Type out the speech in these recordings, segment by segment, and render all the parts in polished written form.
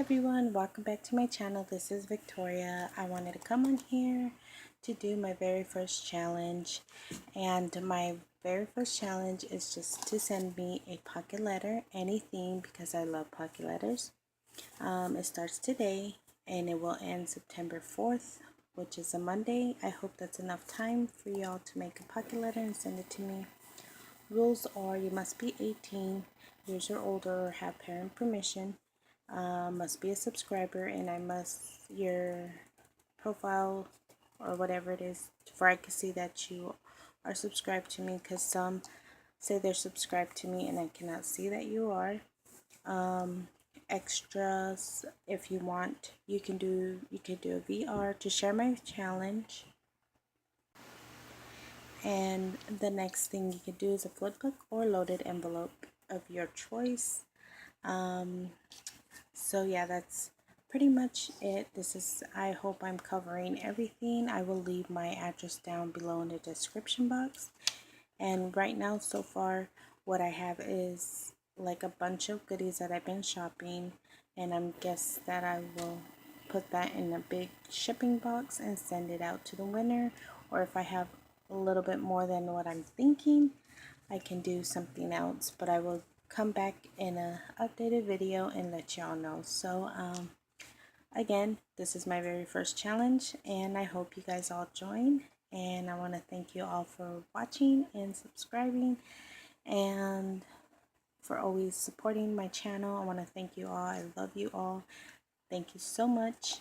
everyone, welcome back to my channel. This is Victoria. I wanted to come on here to do my very first challenge, and my very first challenge is just to send me a pocket letter, any theme, because I love pocket letters. It starts today and it will end September 4th, which is a Monday. I hope that's enough time for y'all to make a pocket letter and send it to me. Rules are you must be 18 years or older or have parent permission. Must be a subscriber, and your profile or whatever it is, for I can see that you are subscribed to me, because some say they're subscribed to me and I cannot see that you are. Extras, if you want, you can do a VR to share my challenge. And the next thing you can do is a flip book or loaded envelope of your choice. So yeah, that's pretty much it. I hope I'm covering everything. I will leave my address down below in the description box. And right now, so far, what I have is like a bunch of goodies that I've been shopping, and I'm guess that I will put that in a big shipping box and send it out to the winner. Or if I have a little bit more than what I'm thinking, I can do something else, but I will come back in a updated video and let y'all know. So again, this is my very first challenge, and I hope you guys all join. And I want to thank you all for watching and subscribing, and for always supporting my channel. I want to thank you all. I love you all. Thank you so much,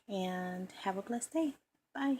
and have a blessed day. Bye.